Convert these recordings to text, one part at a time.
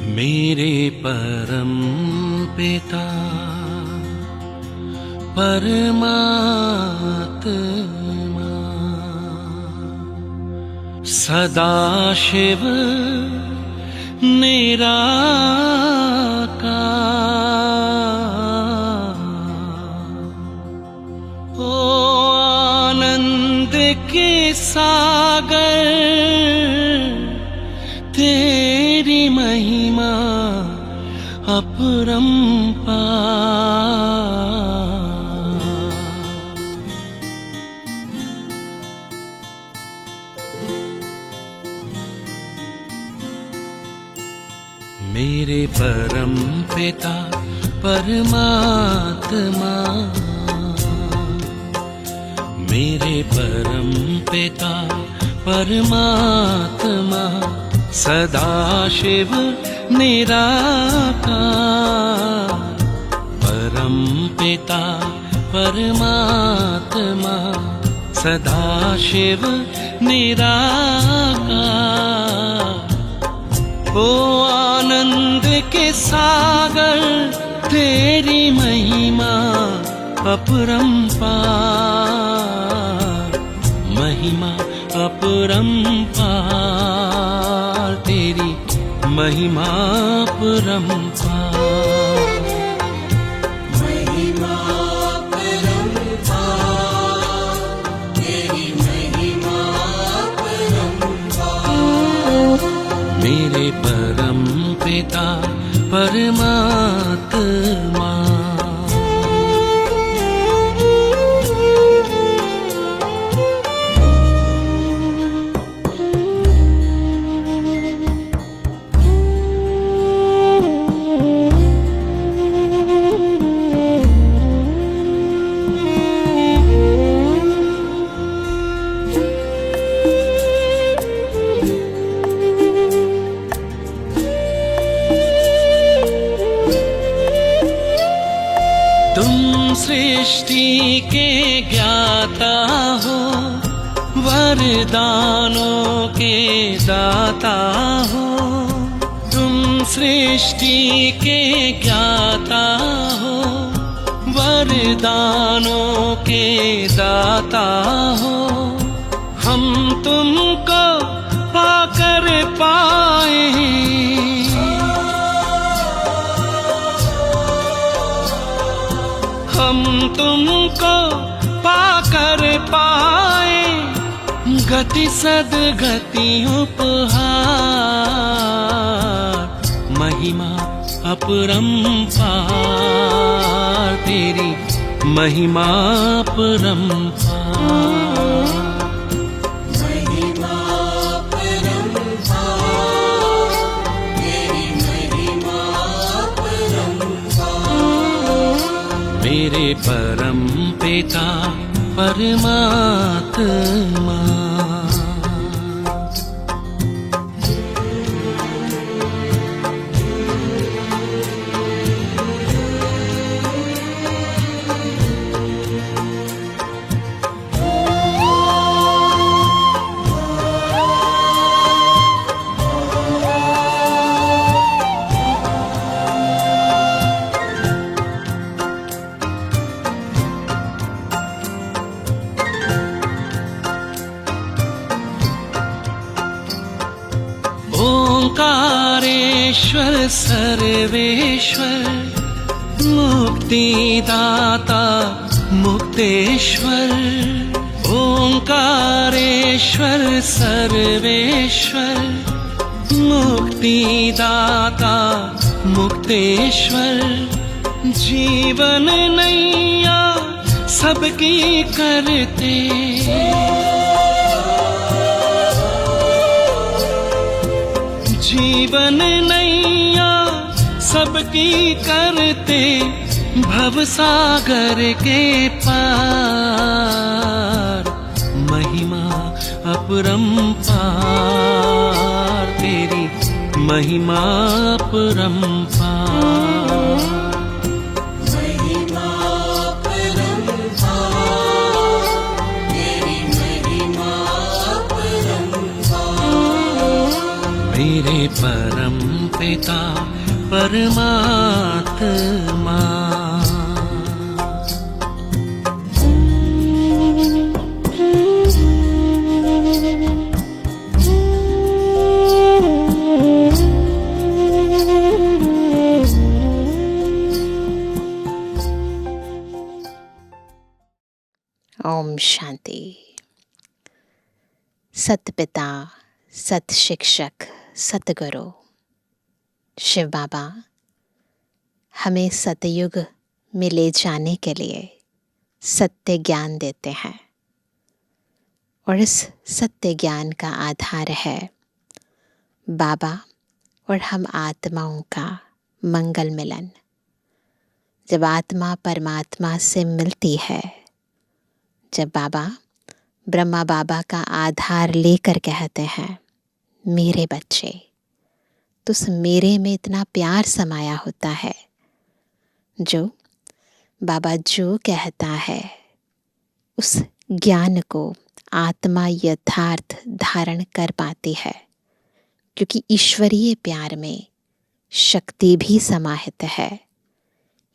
मेरे परम पिता परमात्मा सदाशिव निराकार, ओ आनंद के सागर तेरी महिमा अपरंपार। मेरे परम पिता परमात्मा, मेरे परम पिता परमात्मा सदाशिव निराकार, परम पिता परमात्मा सदाशिव निराकार, ओ आनंद के सागर तेरी महिमा अपरंपार, महिमा अपरंपार, तेरी महिमा अपरंपार। महिमा अपरंपार, तेरी महिमा अपरंपार। मेरे परम पिता परमात्मा, तुम सृष्टि के ज्ञाता हो, वरदानों के दाता हो। तुम सृष्टि के ज्ञाता हो, वरदानों के दाता हो। हम तुमको पाकर पाए, हम तुमको पाकर पाए, गति सद्गति उपहार, महिमा अपरंपार, तेरी महिमा अपरंपार। महिमा अपरंपार, तेरी महिमा अपरंपार। मेरे परम पिता परमात्मा, ओंकारेश्वर सर्वेश्वर, मुक्तिदाता मुक्तेश्वर। ओंकारेश्वर सर्वेश्वर, मुक्तिदाता मुक्तेश्वर। जीवन नैया सबकी करते, जीवन नैया सबकी करते, भवसागर के पार, महिमा अपरंपार, तेरी महिमा अपरंपार। महिमा अपरंपार, तेरी महिमा अपरंपार। मेरे परम पिता परमात्मा। ओम शांति। सतपिता, सत शिक्षक, सतगुरु शिव बाबा हमें सतयुग में ले जाने के लिए सत्य ज्ञान देते हैं, और इस सत्य ज्ञान का आधार है बाबा और हम आत्माओं का मंगल मिलन। जब आत्मा परमात्मा से मिलती है, जब बाबा ब्रह्मा बाबा का आधार लेकर कहते हैं मेरे बच्चे, तो उस मेरे में इतना प्यार समाया होता है, जो बाबा जो कहता है उस ज्ञान को आत्मा यथार्थ धारण कर पाती है, क्योंकि ईश्वरीय प्यार में शक्ति भी समाहित है।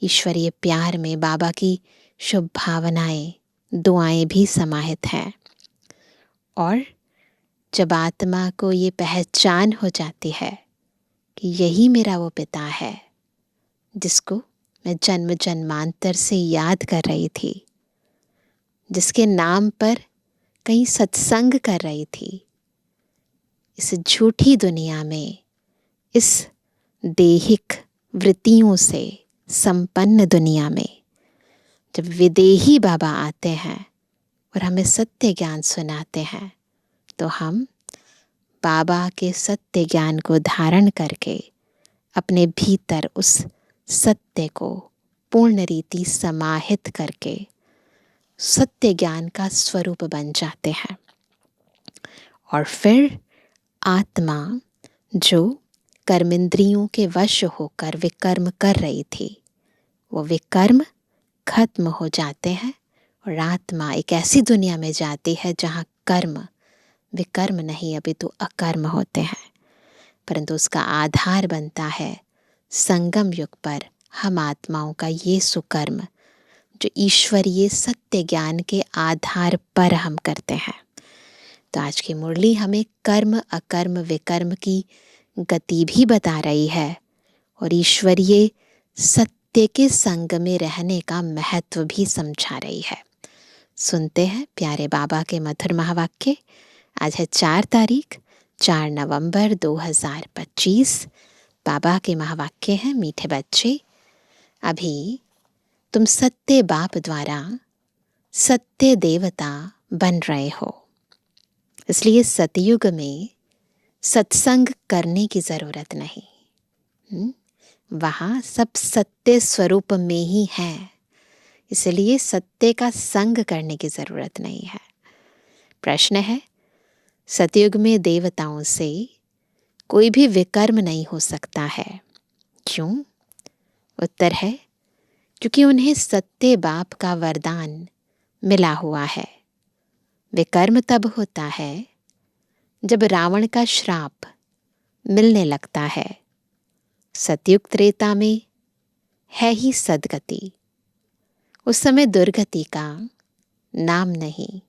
ईश्वरीय प्यार में बाबा की शुभ भावनाएं, दुआएं भी समाहित हैं। और जब आत्मा को ये पहचान हो जाती है कि यही मेरा वो पिता है जिसको मैं जन्म जन्मांतर से याद कर रही थी, जिसके नाम पर कहीं सत्संग कर रही थी, इस झूठी दुनिया में, इस देहिक वृत्तियों से संपन्न दुनिया में, जब विदेही बाबा आते हैं और हमें सत्य ज्ञान सुनाते हैं, तो हम बाबा के सत्य ज्ञान को धारण करके अपने भीतर उस सत्य को पूर्ण रीति समाहित करके सत्य ज्ञान का स्वरूप बन जाते हैं। और फिर आत्मा जो कर्मेंद्रियों के वश होकर विकर्म कर रही थी, वो विकर्म खत्म हो जाते हैं और आत्मा एक ऐसी दुनिया में जाती है जहाँ कर्म विकर्म नहीं, अभी तो अकर्म होते हैं, परंतु उसका आधार बनता है संगम युग पर हम आत्माओं का ये सुकर्म, जो ईश्वरीय सत्य ज्ञान के आधार पर हम करते हैं। तो आज की मुरली हमें कर्म अकर्म विकर्म की गति भी बता रही है और ईश्वरीय सत्य के संग में रहने का महत्व भी समझा रही है। सुनते हैं प्यारे बाबा के मधुर महावाक्य। आज है 4 तारीख 4 नवंबर 2025। बाबा के महावाक्य हैं, मीठे बच्चे, अभी तुम सत्य बाप द्वारा सत्य देवता बन रहे हो, इसलिए सतयुग में सत्संग करने की ज़रूरत नहीं। वहाँ सब सत्य स्वरूप में ही है, इसलिए सत्य का संग करने की ज़रूरत नहीं है। प्रश्न है, सतयुग में देवताओं से कोई भी विकर्म नहीं हो सकता है, क्यों? उत्तर है, क्योंकि उन्हें सत्य बाप का वरदान मिला हुआ है। विकर्म तब होता है जब रावण का श्राप मिलने लगता है। सतयुग त्रेता में है ही सद्गति, उस समय दुर्गति का नाम नहीं,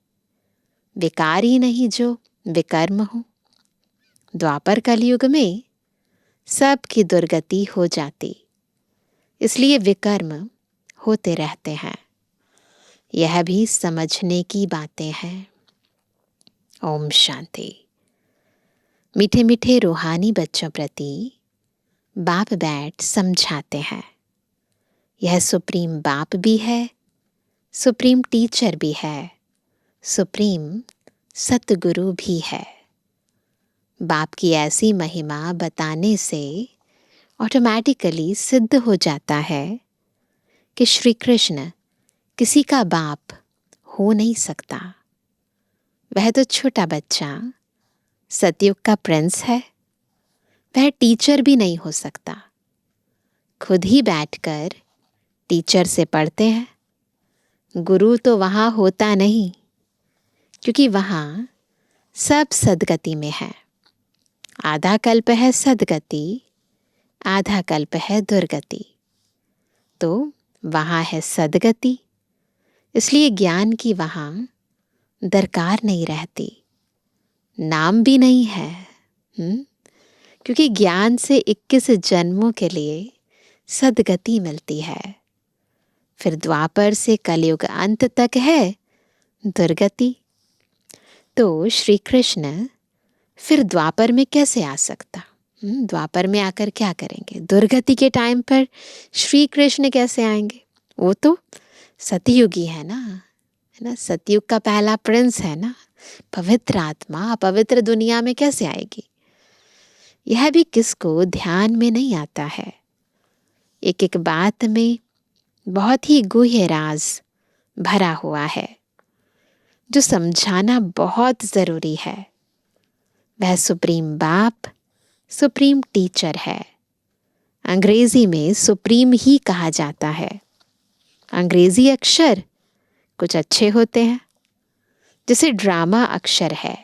विकार ही नहीं जो विकर्म हो। द्वापर कलयुग में सबकी दुर्गति हो जाती, इसलिए विकर्म होते रहते हैं। यह भी समझने की बातें हैं। ओम शांति। मीठे मीठे रूहानी बच्चों प्रति बाप बैठ समझाते हैं। यह सुप्रीम बाप भी है, सुप्रीम टीचर भी है, सुप्रीम सतगुरु भी है। बाप की ऐसी महिमा बताने से ऑटोमेटिकली सिद्ध हो जाता है कि श्री कृष्ण किसी का बाप हो नहीं सकता। वह तो छोटा बच्चा सतयुग का प्रिंस है, वह टीचर भी नहीं हो सकता। खुद ही बैठकर टीचर से पढ़ते हैं। गुरु तो वहाँ होता नहीं, क्योंकि वहाँ सब सद्गति में है। आधा कल्प है सद्गति, आधा कल्प है दुर्गति, तो वहाँ है सदगति। इसलिए ज्ञान की वहाँ दरकार नहीं रहती, नाम भी नहीं है। क्योंकि ज्ञान से 21 जन्मों के लिए सदगति मिलती है। फिर द्वापर से कलयुग अंत तक है दुर्गति। तो श्री कृष्ण फिर द्वापर में कैसे आ सकता? द्वापर में आकर क्या करेंगे? दुर्गति के टाइम पर श्री कृष्ण कैसे आएंगे? वो तो सतयुगी है ना, सतयुग का पहला प्रिंस है ना। पवित्र आत्मा अपवित्र दुनिया में कैसे आएगी? यह भी किसको ध्यान में नहीं आता है। एक एक बात में बहुत ही गूढ़ राज भरा हुआ है जो समझाना बहुत ज़रूरी है। वह सुप्रीम बाप, सुप्रीम टीचर है। अंग्रेजी में सुप्रीम ही कहा जाता है। अंग्रेजी अक्षर कुछ अच्छे होते हैं, जैसे ड्रामा अक्षर है।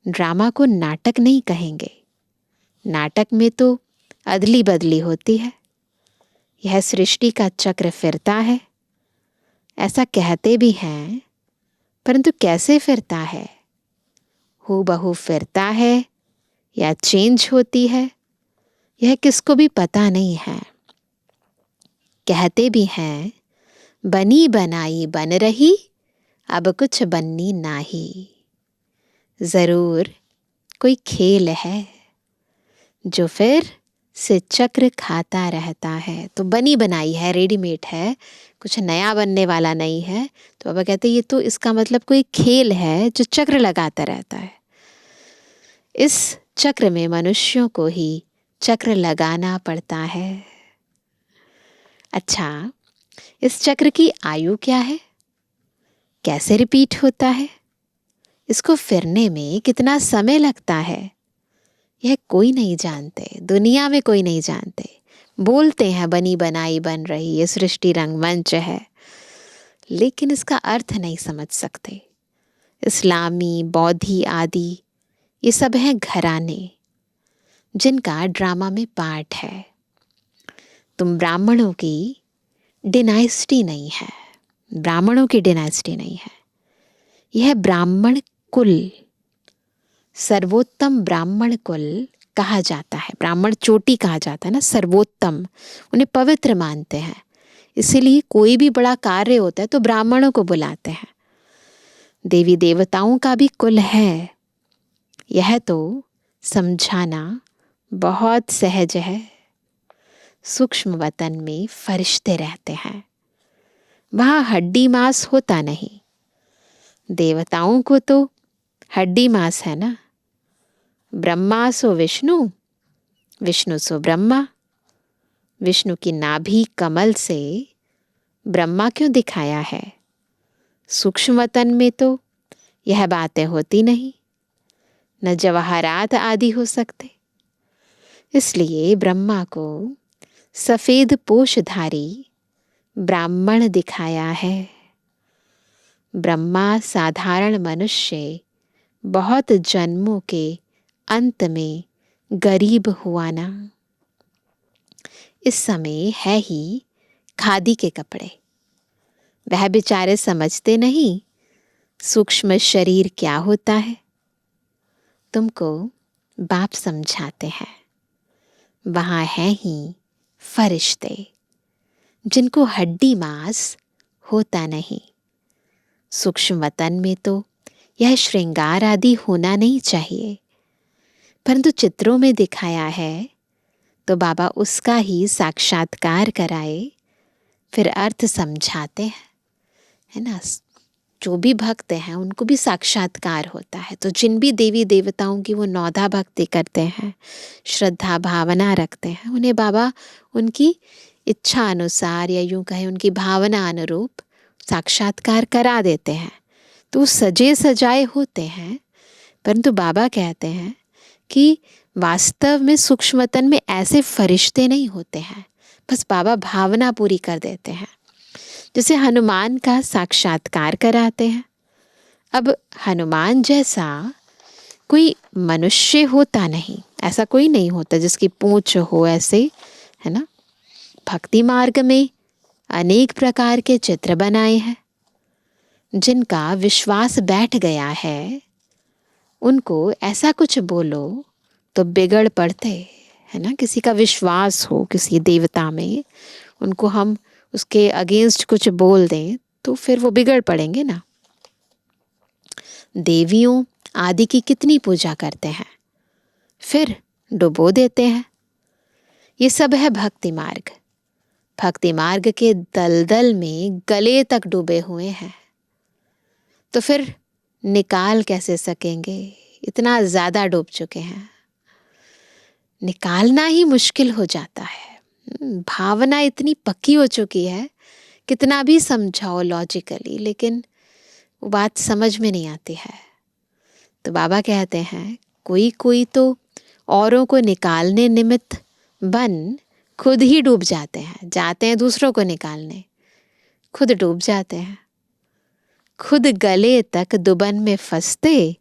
ड्रामा को नाटक नहीं कहेंगे, नाटक में तो अदली बदली होती है। यह सृष्टि का चक्र फिरता है, ऐसा कहते भी हैं, परंतु कैसे फिरता है? हूबहू फिरता है या चेंज होती है, यह किसको भी पता नहीं है। कहते भी हैं बनी बनाई बन रही, अब कुछ बननी नाही। जरूर कोई खेल है जो फिर से चक्र खाता रहता है। तो बनी बनाई है, रेडीमेड है, कुछ नया बनने वाला नहीं है। तो बाबा कहते ये तो इसका मतलब कोई खेल है जो चक्र लगाता रहता है। इस चक्र में मनुष्यों को ही चक्र लगाना पड़ता है। अच्छा, इस चक्र की आयु क्या है? कैसे रिपीट होता है? इसको फिरने में कितना समय लगता है? यह कोई नहीं जानते, दुनिया में कोई नहीं जानते। बोलते हैं बनी बनाई बन रही, ये सृष्टि रंगमंच है, लेकिन इसका अर्थ नहीं समझ सकते। इस्लामी, बौद्धि आदि ये सब हैं घराने जिनका ड्रामा में पार्ट है। तुम ब्राह्मणों की डिनाइस्टी नहीं है, ब्राह्मणों की डिनाइस्टी नहीं है। यह ब्राह्मण कुल, सर्वोत्तम ब्राह्मण कुल कहा जाता है। ब्राह्मण चोटी कहा जाता है ना, सर्वोत्तम, उन्हें पवित्र मानते हैं। इसीलिए कोई भी बड़ा कार्य होता है तो ब्राह्मणों को बुलाते हैं। देवी देवताओं का भी कुल है। यह तो समझाना बहुत सहज है। सूक्ष्म वतन में फरिश्ते रहते हैं, वहाँ हड्डी मांस होता नहीं। देवताओं को तो हड्डी मांस है ना। ब्रह्मा सो विष्णु, विष्णु सो ब्रह्मा। विष्णु की नाभि कमल से ब्रह्मा क्यों दिखाया है? सूक्ष्म वतन में तो यह बातें होती नहीं, न जवाहरात आदि हो सकते। इसलिए ब्रह्मा को सफेद पोषधारी ब्राह्मण दिखाया है। ब्रह्मा साधारण मनुष्य बहुत जन्मों के अंत में गरीब हुआ ना। इस समय है ही खादी के कपड़े। वह बेचारे समझते नहीं सूक्ष्म शरीर क्या होता है। तुमको बाप समझाते हैं। वहाँ हैं ही फरिश्ते जिनको हड्डी मांस होता नहीं। सूक्ष्म वतन में तो यह श्रृंगार आदि होना नहीं चाहिए, परंतु चित्रों में दिखाया है तो बाबा उसका ही साक्षात्कार कराए, फिर अर्थ समझाते हैं, है ना। जो भी भक्त हैं उनको भी साक्षात्कार होता है। तो जिन भी देवी देवताओं की वो नौधा भक्ति करते हैं, श्रद्धा भावना रखते हैं, उन्हें बाबा उनकी इच्छा अनुसार या यूं कहें उनकी भावना अनुरूप साक्षात्कार करा देते हैं। तो सजे सजाए होते हैं, परंतु बाबा कहते हैं कि वास्तव में सूक्ष्मतन में ऐसे फरिश्ते नहीं होते हैं। बस बाबा भावना पूरी कर देते हैं, जैसे हनुमान का साक्षात्कार कराते हैं। अब हनुमान जैसा कोई मनुष्य होता नहीं, ऐसा कोई नहीं होता जिसकी पूंछ हो ऐसे, है ना। भक्ति मार्ग में अनेक प्रकार के चित्र बनाए हैं। जिनका विश्वास बैठ गया है उनको ऐसा कुछ बोलो तो बिगड़ पड़ते, है ना। किसी का विश्वास हो किसी देवता में, उनको हम उसके अगेंस्ट कुछ बोल दें तो फिर वो बिगड़ पड़ेंगे ना। देवियों आदि की कितनी पूजा करते हैं, फिर डुबो देते हैं। ये सब है भक्ति मार्ग। भक्ति मार्ग के दलदल में गले तक डूबे हुए हैं, तो फिर निकाल कैसे सकेंगे। इतना ज़्यादा डूब चुके हैं, निकालना ही मुश्किल हो जाता है। भावना इतनी पक्की हो चुकी है, कितना भी समझाओ लॉजिकली, लेकिन वो बात समझ में नहीं आती है। तो बाबा कहते हैं कोई कोई तो औरों को निकालने निमित्त बन खुद ही डूब जाते हैं दूसरों को निकालने, खुद डूब जाते हैं। खुद गले तक दुबन में फंसते,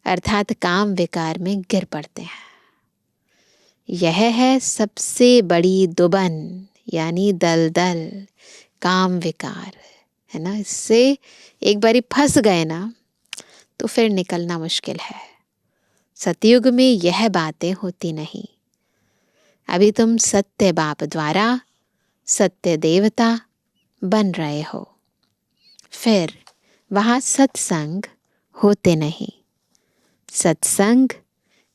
अर्थात काम विकार में गिर पड़ते हैं। यह है सबसे बड़ी दुबन, यानी दलदल, काम विकार, है ना। इससे एक बारी फंस गए ना तो फिर निकलना मुश्किल है। सतयुग में यह बातें होती नहीं। अभी तुम सत्य बाप द्वारा सत्य देवता बन रहे हो, फिर वहाँ सत्संग होते नहीं। सत्संग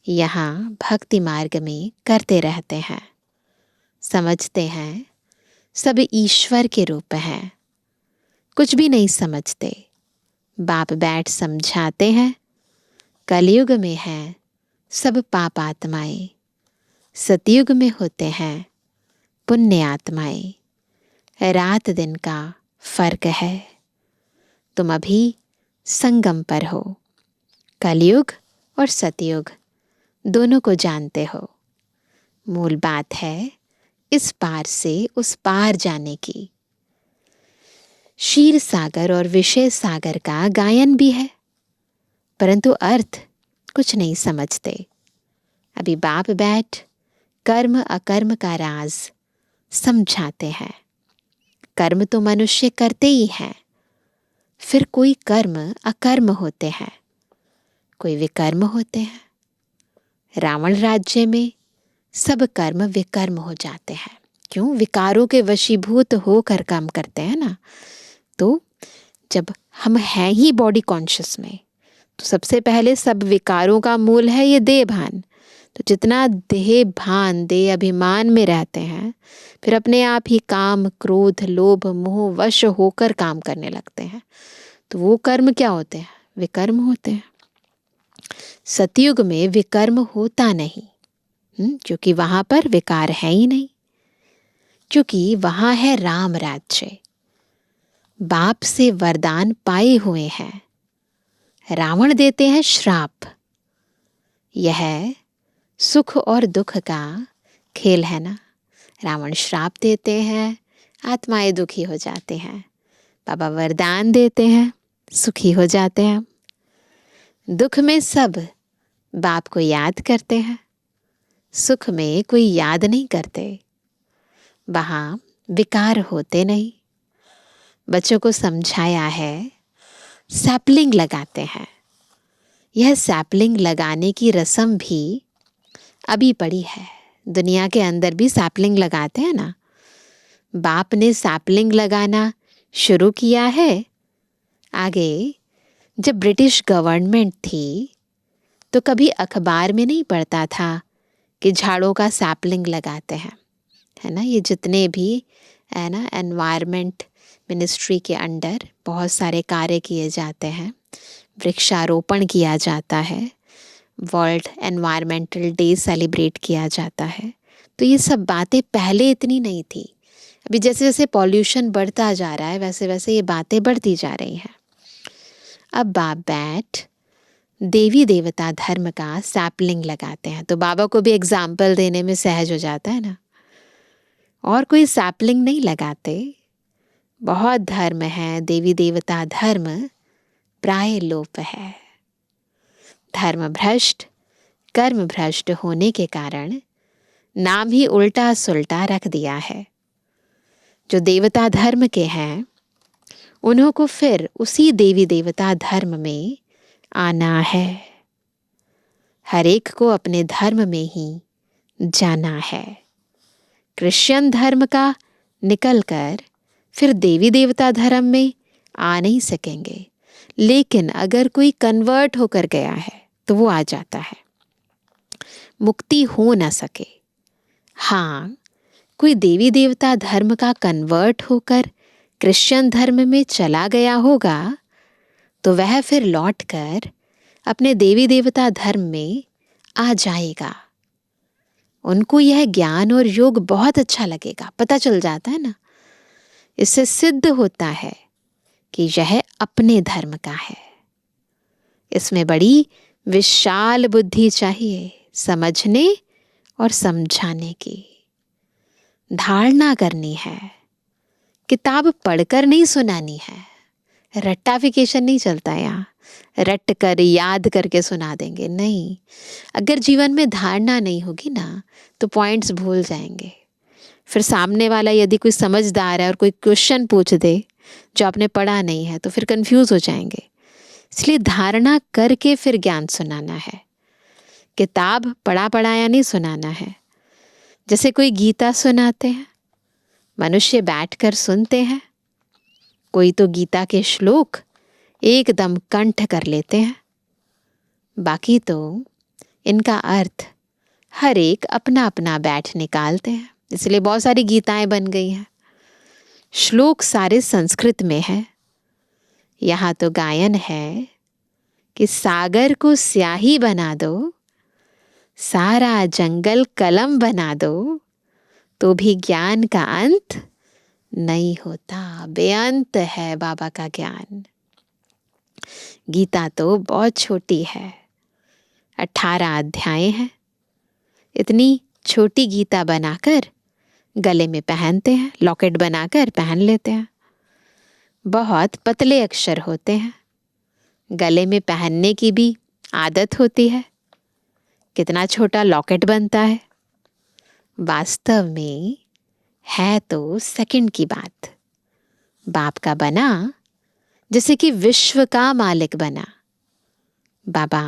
यहाँ भक्ति मार्ग में करते रहते हैं। समझते हैं सब ईश्वर के रूप हैं, कुछ भी नहीं समझते। बाप बैठ समझाते हैं कलयुग में है सब पापात्माएं, सतयुग में होते हैं पुण्य आत्माएं। रात दिन का फर्क है। तुम अभी संगम पर हो, कलयुग और सतयुग दोनों को जानते हो। मूल बात है इस पार से उस पार जाने की। क्षीर सागर और विषय सागर का गायन भी है, परंतु अर्थ कुछ नहीं समझते। अभी बाप बैठ कर्म अकर्म का राज समझाते हैं। कर्म तो मनुष्य करते ही हैं, फिर कोई कर्म अकर्म होते हैं, कोई विकर्म होते हैं। रावण राज्य में सब कर्म विकर्म हो जाते हैं। क्यों? विकारों के वशीभूत होकर काम करते हैं ना। तो जब हम हैं ही बॉडी कॉन्शियस में, तो सबसे पहले सब विकारों का मूल है ये देह भान। तो जितना देह भान देह अभिमान में रहते हैं, फिर अपने आप ही काम क्रोध लोभ मोह वश होकर काम करने लगते हैं। तो वो कर्म क्या होते हैं? विकर्म होते हैं। सतयुग में विकर्म होता नहीं, क्योंकि वहां पर विकार है ही नहीं, क्योंकि वहां है राम राज्य। बाप से वरदान पाए हुए हैं। रावण देते हैं श्राप। यह सुख और दुख का खेल है ना। रावण श्राप देते हैं, आत्माएं दुखी हो जाते हैं। बाबा वरदान देते हैं, सुखी हो जाते हैं। दुख में सब बाप को याद करते हैं, सुख में कोई याद नहीं करते। वहाँ विकार होते नहीं। बच्चों को समझाया है सैपलिंग लगाते हैं। यह सैपलिंग लगाने की रस्म भी अभी पड़ी है। दुनिया के अंदर भी सैपलिंग लगाते हैं ना। बाप ने सैपलिंग लगाना शुरू किया है। आगे जब ब्रिटिश गवर्नमेंट थी तो कभी अखबार में नहीं पढ़ता था कि झाड़ों का सैपलिंग लगाते हैं, है ना। ये जितने भी है ना एनवायरनमेंट मिनिस्ट्री के अंडर बहुत सारे कार्य किए जाते हैं। वृक्षारोपण किया जाता है, वर्ल्ड एनवायरमेंटल डे सेलिब्रेट किया जाता है। तो ये सब बातें पहले इतनी नहीं थी। अभी जैसे जैसे पॉल्यूशन बढ़ता जा रहा है वैसे वैसे ये बातें बढ़ती जा रही हैं। अब बाप बैठ देवी देवता धर्म का सैपलिंग लगाते हैं, तो बाबा को भी एग्जाम्पल देने में सहज हो जाता है ना। और कोई सैपलिंग नहीं लगाते। बहुत धर्म है, देवी देवता धर्म प्राय लोप है। धर्म भ्रष्ट कर्म भ्रष्ट होने के कारण नाम ही उल्टा सुल्टा रख दिया है। जो देवता धर्म के हैं उन्हों को फिर उसी देवी देवता धर्म में आना है। हर एक को अपने धर्म में ही जाना है। क्रिश्चियन धर्म का निकलकर फिर देवी देवता धर्म में आ नहीं सकेंगे, लेकिन अगर कोई कन्वर्ट होकर गया है तो वो आ जाता है। मुक्ति हो ना सके, हाँ, कोई देवी देवता धर्म का कन्वर्ट होकर क्रिश्चियन धर्म में चला गया होगा तो वह फिर लौटकर अपने देवी देवता धर्म में आ जाएगा। उनको यह ज्ञान और योग बहुत अच्छा लगेगा, पता चल जाता है ना। इससे सिद्ध होता है कि यह अपने धर्म का है। इसमें बड़ी विशाल बुद्धि चाहिए, समझने और समझाने की। धारणा करनी है, किताब पढ़कर नहीं सुनानी है। रट्टाफिकेशन नहीं चलता यहाँ, रट कर याद करके सुना देंगे, नहीं। अगर जीवन में धारणा नहीं होगी ना तो पॉइंट्स भूल जाएंगे। फिर सामने वाला यदि कोई समझदार है और कोई क्वेश्चन पूछ दे जो आपने पढ़ा नहीं है तो फिर कंफ्यूज हो जाएंगे। इसलिए धारणा करके फिर ज्ञान सुनाना है, किताब पढ़ा पढ़ाया नहीं सुनाना है। जैसे कोई गीता सुनाते हैं, मनुष्य बैठकर सुनते हैं, कोई तो गीता के श्लोक एकदम कंठ कर लेते हैं, बाकी तो इनका अर्थ हर एक अपना अपना बैठ निकालते हैं। इसलिए बहुत सारी गीताएं बन गई हैं। श्लोक सारे संस्कृत में है। यहाँ तो गायन है कि सागर को स्याही बना दो, सारा जंगल कलम बना दो, तो भी ज्ञान का अंत नहीं होता। बेअंत है बाबा का ज्ञान। गीता तो बहुत छोटी है, 18 अध्याय हैं। इतनी छोटी गीता बनाकर गले में पहनते हैं, लॉकेट बनाकर पहन लेते हैं। बहुत पतले अक्षर होते हैं, गले में पहनने की भी आदत होती है। कितना छोटा लॉकेट बनता है। वास्तव में है तो सेकंड की बात। बाप का बना जैसे कि विश्व का मालिक बना। बाबा,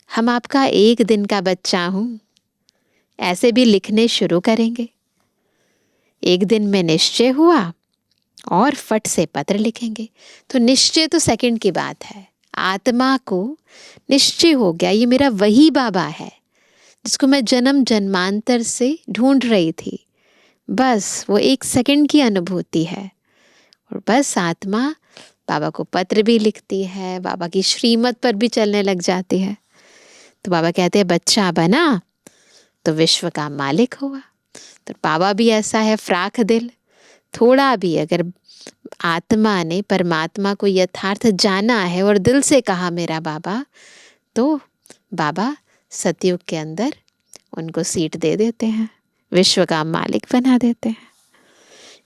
हम आपका एक दिन का बच्चा हूं, ऐसे भी लिखने शुरू करेंगे। एक दिन में निश्चय हुआ और फट से पत्र लिखेंगे। तो निश्चय तो सेकंड की बात है। आत्मा को निश्चय हो गया, ये मेरा वही बाबा है जिसको मैं जन्म जन्मांतर से ढूंढ रही थी। बस वो एक सेकंड की अनुभूति है और बस आत्मा बाबा को पत्र भी लिखती है, बाबा की श्रीमत पर भी चलने लग जाती है। तो बाबा कहते हैं बच्चा बना तो विश्व का मालिक हुआ। तो बाबा भी ऐसा है, फ्राक दिल। थोड़ा भी अगर आत्मा ने परमात्मा को यथार्थ जाना है और दिल से कहा मेरा बाबा, तो बाबा सतयुग के अंदर उनको सीट दे देते हैं, विश्व का मालिक बना देते हैं।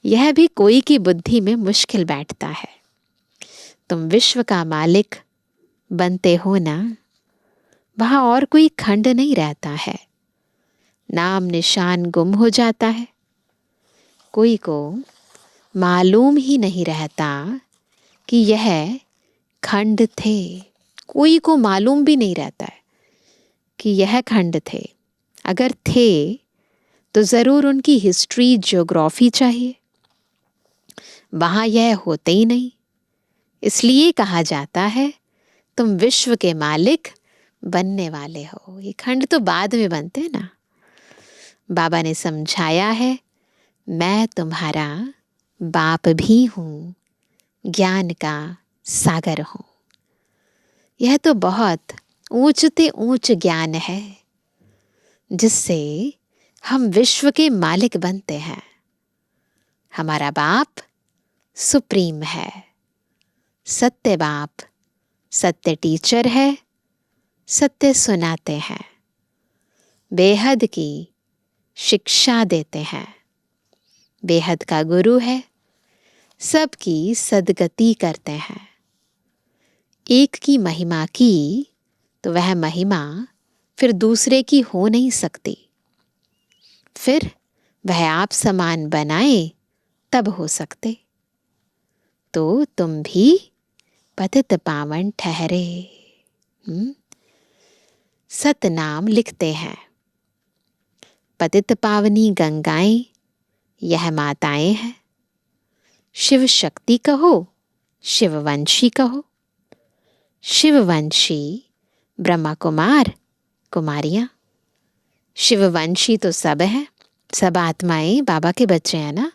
यह भी कोई की बुद्धि में मुश्किल बैठता है। तुम विश्व का मालिक बनते हो ना, वहाँ और कोई खंड नहीं रहता है, नाम निशान गुम हो जाता है। कोई को मालूम ही नहीं रहता कि यह खंड थे। कोई को मालूम भी नहीं रहता है कि यह खंड थे। अगर थे तो ज़रूर उनकी हिस्ट्री ज्योग्राफी चाहिए, वहाँ यह होते ही नहीं। इसलिए कहा जाता है तुम विश्व के मालिक बनने वाले हो। ये खंड तो बाद में बनते हैं ना। बाबा ने समझाया है, मैं तुम्हारा बाप भी हूँ, ज्ञान का सागर हूँ। यह तो बहुत ऊंचते ऊंच ज्ञान है जिससे हम विश्व के मालिक बनते हैं। हमारा बाप सुप्रीम है, सत्य बाप, सत्य टीचर है, सत्य सुनाते हैं, बेहद की शिक्षा देते हैं, बेहद का गुरु है, सबकी सदगति करते हैं। एक की महिमा की तो वह महिमा फिर दूसरे की हो नहीं सकती। फिर वह आप समान बनाए तब हो सकते। तो तुम भी पतित पावन ठहरे। सतनाम लिखते हैं। पतित पावनी गंगाएं यह माताएं हैं। शिव शक्ति कहो, शिववंशी कहो। शिववंशी ब्रह्मा कुमार कुमारियां। शिववंशी तो सब है, सब आत्माएं बाबा के बच्चे हैं ना।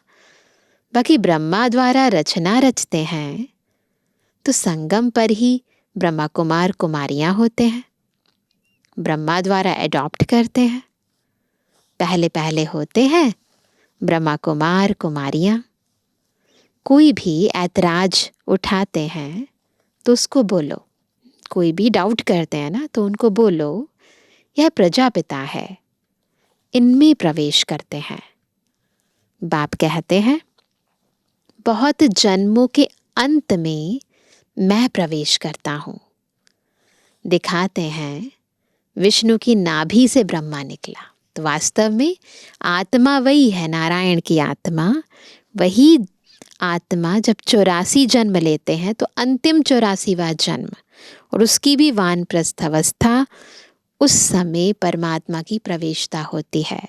बाकी ब्रह्मा द्वारा रचना रचते हैं तो संगम पर ही ब्रह्मा कुमार कुमारियां होते हैं। ब्रह्मा द्वारा एडॉप्ट करते हैं। पहले पहले होते हैं ब्रह्मा कुमार कुमारियां। कोई भी ऐतराज उठाते हैं तो उसको बोलो, कोई भी डाउट करते हैं ना तो उनको बोलो यह प्रजापिता है, इनमें प्रवेश करते हैं। बाप कहते हैं बहुत जन्मों के अंत में मैं प्रवेश करता हूँ। दिखाते हैं विष्णु की नाभि से ब्रह्मा निकला। तो वास्तव में आत्मा वही है, नारायण की आत्मा। वही आत्मा जब 84 जन्म लेते हैं तो अंतिम 84वां जन्म और उसकी भी वानप्रस्थ अवस्था, उस समय परमात्मा की प्रवेशता होती है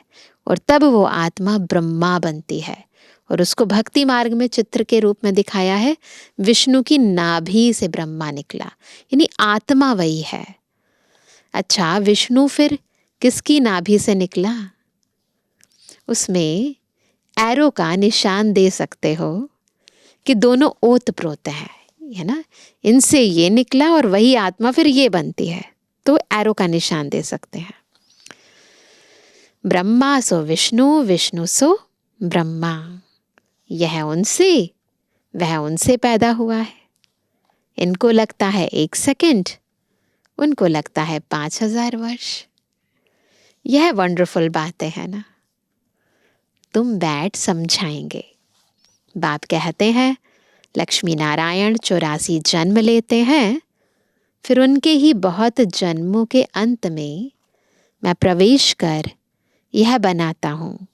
और तब वो आत्मा ब्रह्मा बनती है। और उसको भक्ति मार्ग में चित्र के रूप में दिखाया है, विष्णु की नाभि से ब्रह्मा निकला, यानी आत्मा वही है। अच्छा, विष्णु फिर किसकी नाभि से निकला? उसमें एरो का निशान दे सकते हो कि दोनों ओत प्रोत है ना। इनसे ये निकला और वही आत्मा फिर ये बनती है, तो एरो का निशान दे सकते हैं। ब्रह्मा सो विष्णु, विष्णु सो ब्रह्मा। यह उनसे, वह उनसे पैदा हुआ है। इनको लगता है 1 सेकंड, उनको लगता है 5000 वर्ष। यह वंडरफुल बातें है ना। तुम बैठ समझाएंगे। बाप कहते हैं लक्ष्मी नारायण 84 जन्म लेते हैं, फिर उनके ही बहुत जन्मों के अंत में मैं प्रवेश कर यह बनाता हूँ।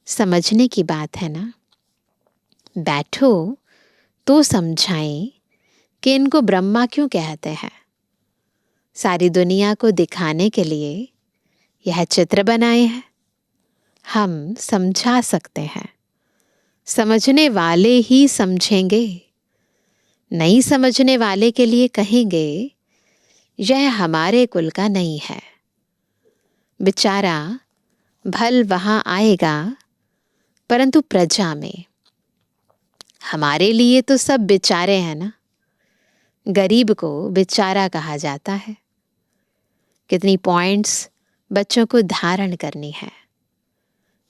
समझने की बात है ना। बैठो तो समझाएं कि इनको ब्रह्मा क्यों कहते हैं। सारी दुनिया को दिखाने के लिए यह चित्र बनाए हैं। हम समझा सकते हैं, समझने वाले ही समझेंगे। नहीं समझने वाले के लिए कहेंगे यह हमारे कुल का नहीं है। बेचारा भल वहाँ आएगा, परंतु प्रजा में हमारे लिए तो सब बेचारे हैं ना। गरीब को बेचारा कहा जाता है। कितनी पॉइंट्स बच्चों को धारण करनी है,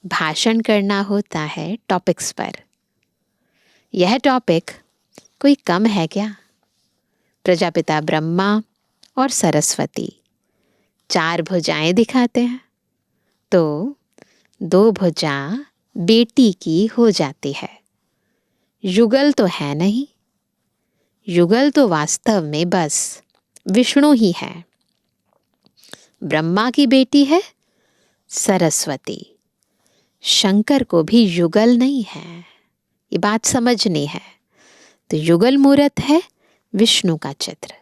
भाषण करना होता है टॉपिक्स पर। यह टॉपिक कोई कम है क्या? प्रजापिता ब्रह्मा और सरस्वती 4 भुजाएं दिखाते हैं, तो 2 भुजा बेटी की हो जाती है। युगल तो है नहीं। युगल तो वास्तव में बस विष्णु ही है। ब्रह्मा की बेटी है सरस्वती। शंकर को भी युगल नहीं है, ये बात समझनी है। तो युगल मूर्त है विष्णु का चित्र,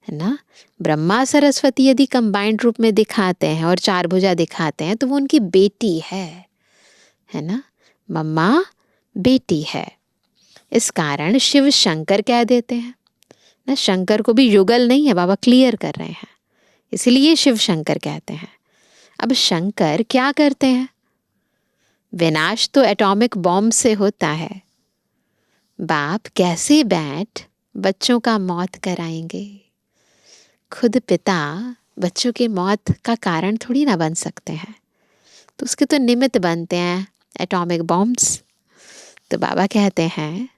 है ना। ब्रह्मा सरस्वती यदि कंबाइंड रूप में दिखाते हैं और 4 भुजा दिखाते हैं तो वो उनकी बेटी है ना। मम्मा बेटी है। इस कारण शिव शंकर कह देते हैं ना। शंकर को भी युगल नहीं है, बाबा क्लियर कर रहे हैं, इसलिए शिव शंकर कहते हैं। अब शंकर क्या करते हैं? विनाश तो एटॉमिक बॉम्ब से होता है। बाप कैसे बैठ बच्चों का मौत कराएंगे? खुद पिता बच्चों के मौत का कारण थोड़ी ना बन सकते हैं, तो उसके तो निमित्त बनते हैं एटॉमिक बॉम्ब्स। तो बाबा कहते हैं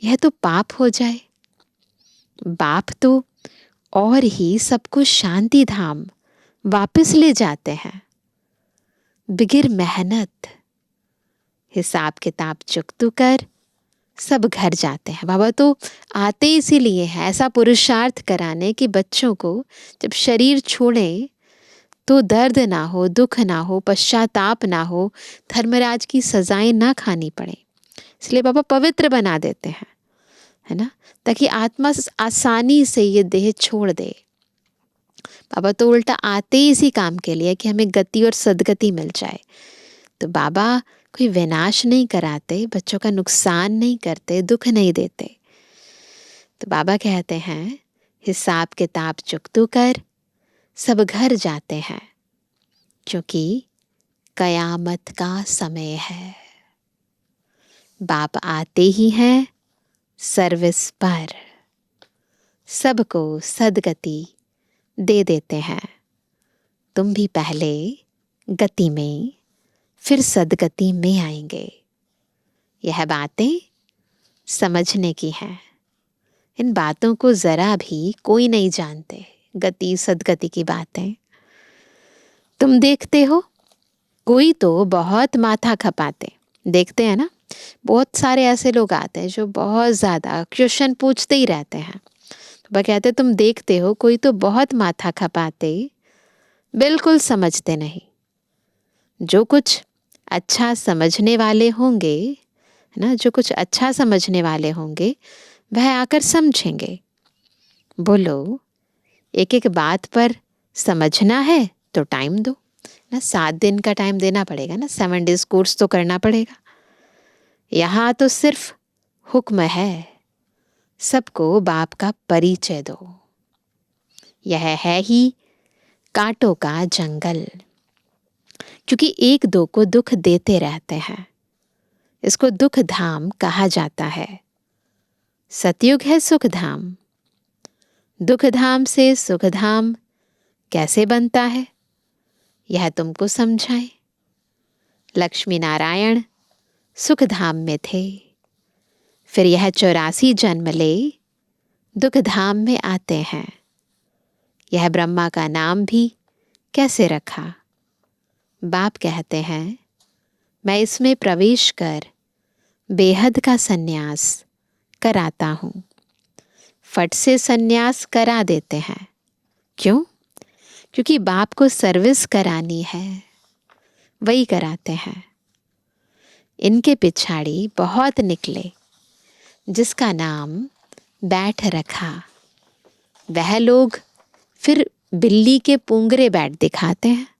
यह तो पाप हो जाए। बाप तो और ही सबको शांति धाम वापस ले जाते हैं बिगिर मेहनत। हिसाब किताब चुकतू कर सब घर जाते हैं। बाबा तो आते इसीलिए हैं, ऐसा पुरुषार्थ कराने कि बच्चों को जब शरीर छोड़ें तो दर्द ना हो, दुख ना हो, पश्चाताप ना हो, धर्मराज की सजाएं ना खानी पड़े। इसलिए बाबा पवित्र बना देते हैं, है ना, ताकि आत्मा आसानी से ये देह छोड़ दे। बाबा तो उल्टा आते ही इसी काम के लिए कि हमें गति और सदगति मिल जाए। तो बाबा कोई विनाश नहीं कराते, बच्चों का नुकसान नहीं करते, दुख नहीं देते। तो बाबा कहते हैं हिसाब किताब चुकतू कर, सब घर जाते हैं, क्योंकि कयामत का समय है। बाप आते ही हैं सर्विस पर, सबको सदगति दे देते हैं। तुम भी पहले गति में फिर सदगति में आएंगे। यह बातें समझने की हैं। इन बातों को जरा भी कोई नहीं जानते, गति सदगति की बातें। तुम देखते हो कोई तो बहुत माथा खपाते, देखते हैं ना, बहुत सारे ऐसे लोग आते हैं जो बहुत ज़्यादा क्वेश्चन पूछते ही रहते हैं। तो वह कहते तुम देखते हो कोई तो बहुत माथा खपाते, बिल्कुल समझते नहीं। जो कुछ अच्छा समझने वाले होंगे, है ना, जो कुछ अच्छा समझने वाले होंगे वह आकर समझेंगे। बोलो, एक एक बात पर समझना है तो टाइम दो ना, 7 दिन का टाइम देना पड़ेगा ना, 7 डेज कोर्स तो करना पड़ेगा। यहाँ तो सिर्फ हुक्म है, सबको बाप का परिचय दो। यह है ही कांटों का जंगल, क्योंकि एक दो को दुख देते रहते हैं। इसको दुख धाम कहा जाता है। सतयुग है सुख धाम। दुख धाम से सुख धाम कैसे बनता है, यह तुमको समझाएं। लक्ष्मी नारायण सुख धाम में थे, फिर यह 84 जन्म ले दुख धाम में आते हैं। यह ब्रह्मा का नाम भी कैसे रखा? बाप कहते हैं मैं इसमें प्रवेश कर बेहद का सन्यास कराता हूँ। फट से सन्यास करा देते हैं। क्यों? क्योंकि बाप को सर्विस करानी है, वही कराते हैं। इनके पिछाड़ी बहुत निकले, जिसका नाम बैठ रखा। वह लोग फिर बिल्ली के पुंगरे बैठ दिखाते हैं।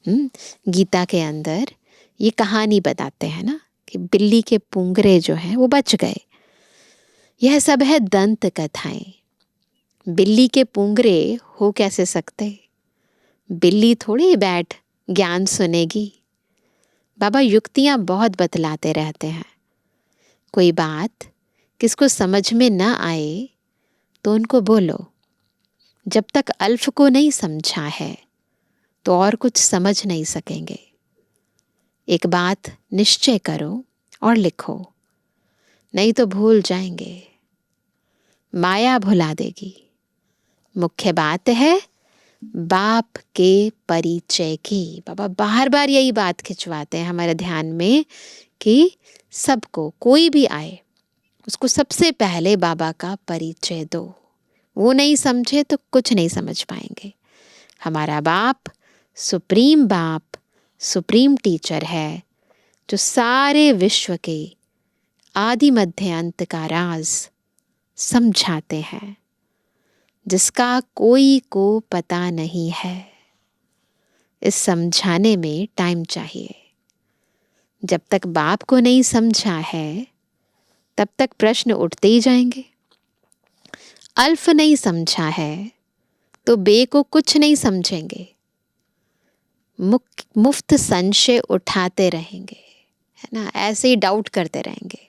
गीता के अंदर ये कहानी बताते हैं ना कि बिल्ली के पुंगरे जो हैं वो बच गए। यह सब है दंत कथाएं। बिल्ली के पुंगरे हो कैसे सकते? बिल्ली थोड़ी बैठ ज्ञान सुनेगी। बाबा युक्तियां बहुत बतलाते रहते हैं। कोई बात किसको समझ में ना आए तो उनको बोलो, जब तक अल्फ को नहीं समझा है तो और कुछ समझ नहीं सकेंगे। एक बात निश्चय करो और लिखो, नहीं तो भूल जाएंगे। माया भुला देगी। मुख्य बात है बाप के परिचय की। बाबा बार बार यही बात खिंचवाते हैं हमारे ध्यान में कि सबको, कोई भी आए, उसको सबसे पहले बाबा का परिचय दो। वो नहीं समझे तो कुछ नहीं समझ पाएंगे। हमारा बाप सुप्रीम बाप, सुप्रीम टीचर है, जो सारे विश्व के आदि मध्य अंत का राज समझाते हैं, जिसका कोई को पता नहीं है। इस समझाने में टाइम चाहिए। जब तक बाप को नहीं समझा है तब तक प्रश्न उठते ही जाएंगे। अल्फ नहीं समझा है तो बे को कुछ नहीं समझेंगे। मुफ्त संशय उठाते रहेंगे, है ना, ऐसे ही डाउट करते रहेंगे।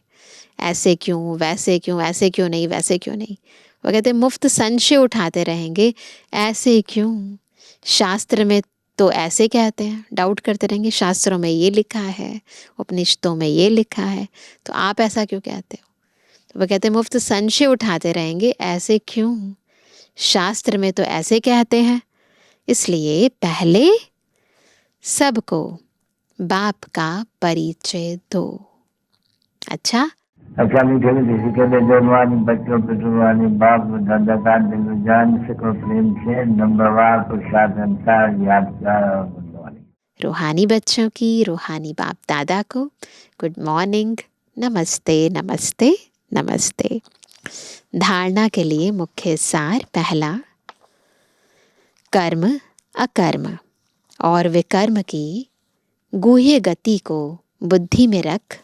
ऐसे क्यों, वैसे क्यों, ऐसे क्यों नहीं, वैसे क्यों नहीं। वो कहते हैं मुफ्त संशय उठाते रहेंगे। ऐसे क्यों, शास्त्र में तो ऐसे कहते हैं, डाउट करते रहेंगे। शास्त्रों में ये लिखा है, उपनिषदों में ये लिखा है, तो आप ऐसा क्यों कहते हो? तो वो कहते हैं मुफ्त संशय उठाते रहेंगे। ऐसे क्यों, शास्त्र में तो ऐसे कहते हैं। इसलिए पहले सबको बाप का परिचय दो। अच्छा, अच्छा मीठे मीठे सीखे जो रुहानी बच्चों पे रुहानी बाप दादा का दिल जान सको प्रेम से नंबरवार प्रसाद अंसार याद कर रूहानी बच्चों की रूहानी बाप दादा को गुड मॉर्निंग, नमस्ते नमस्ते नमस्ते। धारणा के लिए मुख्य सार। पहला, कर्म अकर्म और विकर्म की गूह्य गति को बुद्धि में रख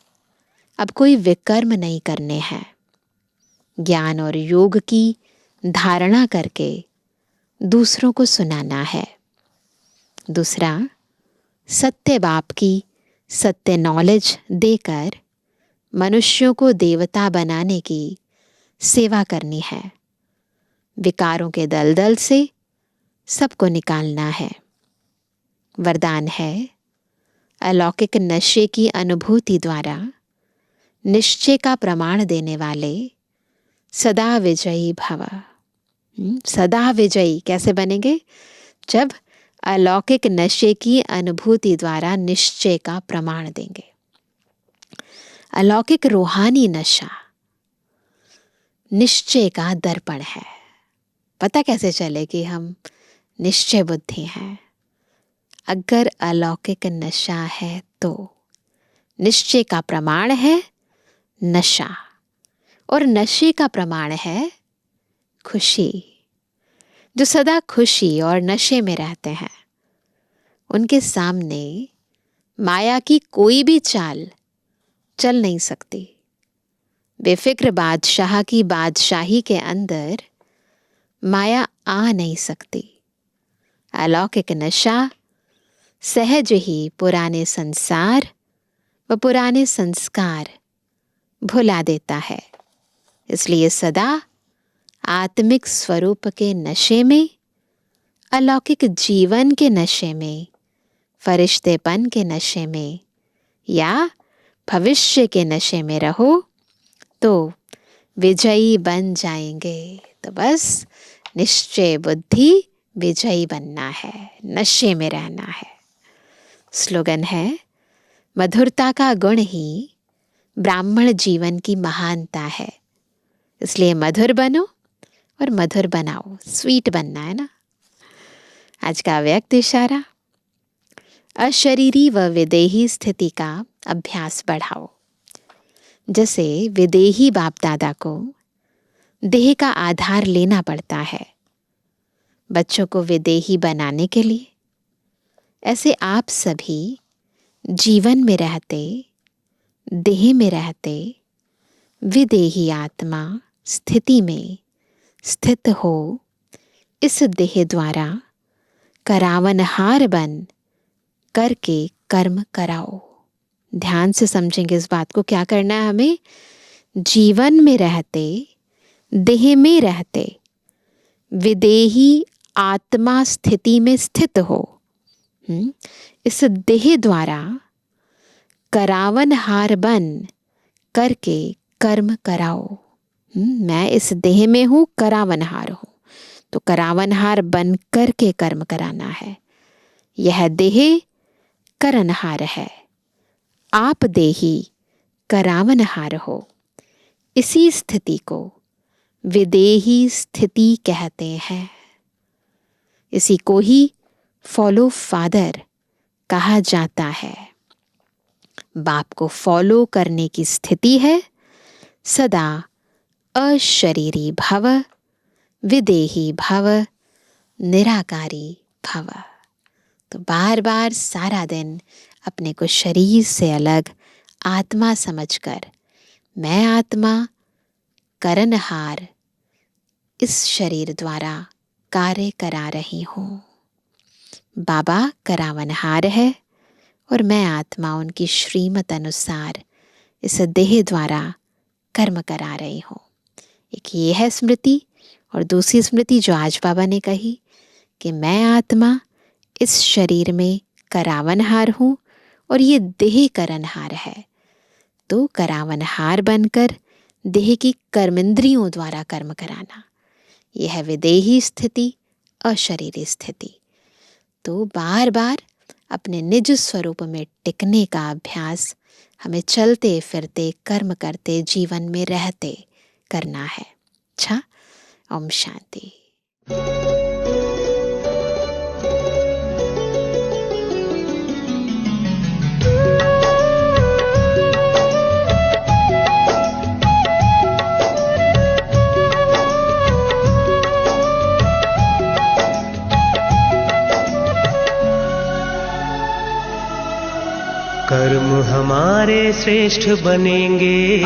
अब कोई विकर्म नहीं करने हैं। ज्ञान और योग की धारणा करके दूसरों को सुनाना है। दूसरा, सत्य बाप की सत्य नॉलेज देकर मनुष्यों को देवता बनाने की सेवा करनी है। विकारों के दलदल से सबको निकालना है। वरदान है, अलौकिक नशे की अनुभूति द्वारा निश्चय का प्रमाण देने वाले सदा विजयी भव। सदा विजयी कैसे बनेंगे? जब अलौकिक नशे की अनुभूति द्वारा निश्चय का प्रमाण देंगे। अलौकिक रूहानी नशा निश्चय का दर्पण है। पता कैसे चले कि हम निश्चय बुद्धि हैं? अगर अलौकिक नशा है तो निश्चय का प्रमाण है नशा, और नशे का प्रमाण है खुशी। जो सदा खुशी और नशे में रहते हैं उनके सामने माया की कोई भी चाल चल नहीं सकती। बेफिक्र बादशाह की बादशाही के अंदर माया आ नहीं सकती। अलौकिक नशा सहज ही पुराने संसार व पुराने संस्कार भुला देता है। इसलिए सदा आत्मिक स्वरूप के नशे में, अलौकिक जीवन के नशे में, फरिश्तेपन के नशे में या भविष्य के नशे में रहो तो विजयी बन जाएंगे। तो बस निश्चय बुद्धि विजयी बनना है, नशे में रहना है। स्लोगन है, मधुरता का गुण ही ब्राह्मण जीवन की महानता है। इसलिए मधुर बनो और मधुर बनाओ। स्वीट बनना है ना। आज का व्यक्त इशारा, अशरीरी व विदेही स्थिति का अभ्यास बढ़ाओ। जैसे विदेही बाप दादा को देह का आधार लेना पड़ता है बच्चों को विदेही बनाने के लिए, ऐसे आप सभी जीवन में रहते, देह में रहते, विदेही आत्मा स्थिति में स्थित हो इस देह द्वारा करावनहार बन करके कर्म कराओ। ध्यान से समझेंगे इस बात को। क्या करना है हमें? जीवन में रहते, देह में रहते, विदेही आत्मा स्थिति में स्थित हो इस देह द्वारा करावनहार बन करके कर्म कराओ। मैं इस देह में हूँ, करावनहार हूँ, तो करावनहार बन करके कर्म कराना है। यह देह करनहार है, आप देही करावनहार हो। इसी स्थिति को विदेही स्थिति कहते हैं। इसी को ही फॉलो फादर कहा जाता है। बाप को फॉलो करने की स्थिति है सदा अशरीरी भव, विदेही भव, निराकारी भव। तो बार बार सारा दिन अपने को शरीर से अलग आत्मा समझकर, मैं आत्मा करनहार इस शरीर द्वारा कार्य करा रही हूँ। बाबा करावनहार है और मैं आत्मा उनकी श्रीमत अनुसार इस देह द्वारा कर्म करा रही हूँ। एक ये है स्मृति, और दूसरी स्मृति जो आज बाबा ने कही कि मैं आत्मा इस शरीर में करावनहार हूँ और ये देह करनहार है। तो करावनहार बनकर देह की कर्मेंद्रियों द्वारा कर्म कराना, यह है विदेही स्थिति, अशरीरी स्थिति। तो बार बार अपने निज स्वरूप में टिकने का अभ्यास हमें चलते फिरते कर्म करते जीवन में रहते करना है। अच्छा, ओम शांति। कर्म हमारे श्रेष्ठ बनेंगे,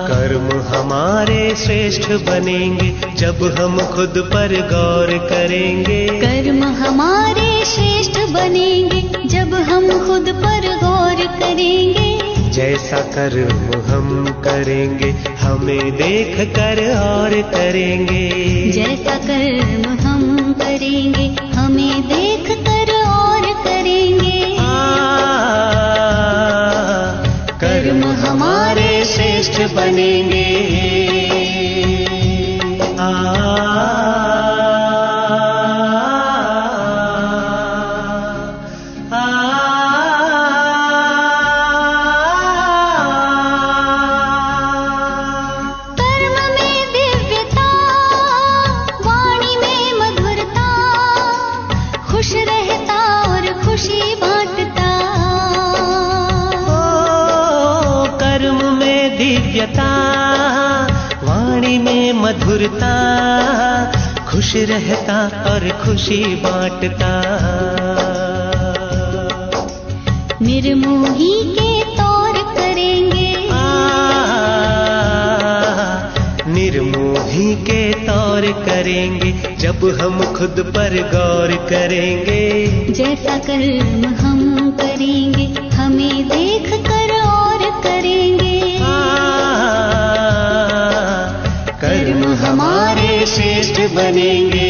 कर्म हमारे श्रेष्ठ बनेंगे जब हम खुद पर गौर करेंगे। कर्म हमारे श्रेष्ठ बनेंगे जब हम खुद पर गौर करेंगे। जैसा कर्म हम करेंगे हमें देख कर और करेंगे। जैसा कर्म हम करेंगे हमें देख कर और करेंगे। कर्म हमारे श्रेष्ठ बनेंगे। वाणी में मधुरता, खुश रहता और खुशी बांटता। निर्मोही के तौर करेंगे। निर्मोही के तौर करेंगे जब हम खुद पर गौर करेंगे। जैसा कर्म हम करेंगे हमें देख कर और करेंगे। कर्म हमारे श्रेष्ठ बनेंगे।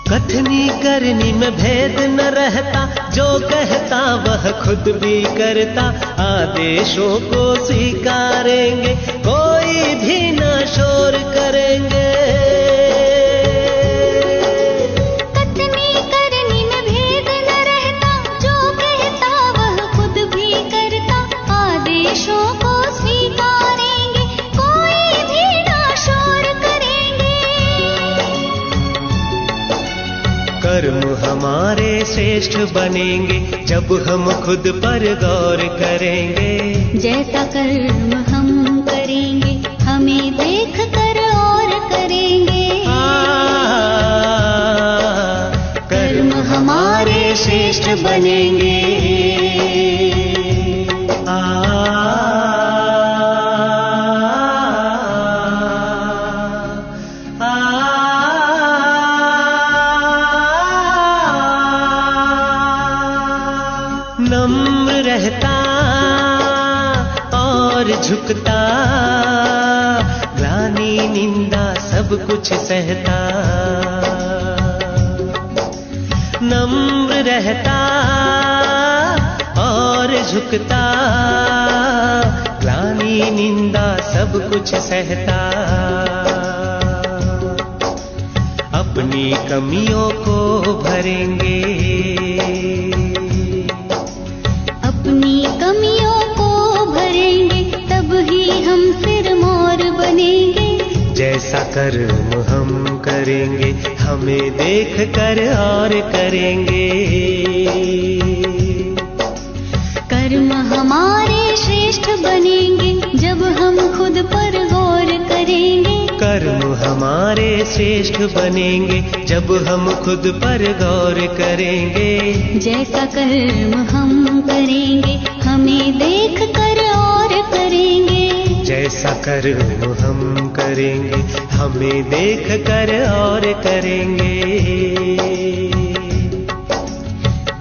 कथनी करनी में भेद न रहता, जो कहता वह खुद भी करता। आदेशों को स्वीकारेंगे कोई भी न शोर करेंगे। कथनी करनी में भेद न रहता, जो कहता वह खुद भी करता। आदेशों को स्वीकारेंगे कोई भी न शोर करेंगे। कर्म हमारे श्रेष्ठ बनेंगे जब हम खुद पर गौर करेंगे। जैसा कर्म हम करेंगे हमें देख कर और करेंगे। कर्म हमारे श्रेष्ठ बनेंगे। नम्र रहता और झुकता, ग्लानि निंदा सब कुछ सहता। नम्र रहता और झुकता, ग्लानि निंदा सब कुछ सहता। अपनी कमियों को भरेंगे, अपनी कमियों को भरेंगे तब ही हम सिर मोर बनेंगे। जैसा कर्म हम करेंगे हमें देख कर और करेंगे। कर्म हमारे श्रेष्ठ बनेंगे जब हम खुद पर गौर करेंगे। कर्म हमारे श्रेष्ठ बनेंगे जब हम खुद पर गौर करेंगे। जैसा कर्म हम करेंगे हमें देख कर और करेंगे। जैसा कर्म हम करेंगे हमें देख कर और करेंगे।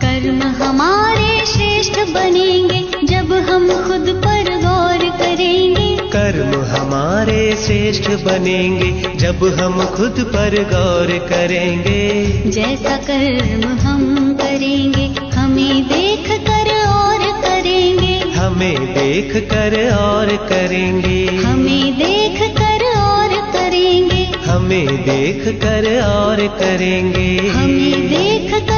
कर्म हमारे श्रेष्ठ बनेंगे जब हम खुद पर गौर करेंगे। कर्म हमारे श्रेष्ठ बनेंगे जब हम खुद पर गौर करेंगे। जैसा कर्म हम करेंगे हमें देख कर और करेंगे, हमें देख कर और करेंगे, हमें देख कर और करेंगे, हमें देख कर और करेंगे, हमें देख कर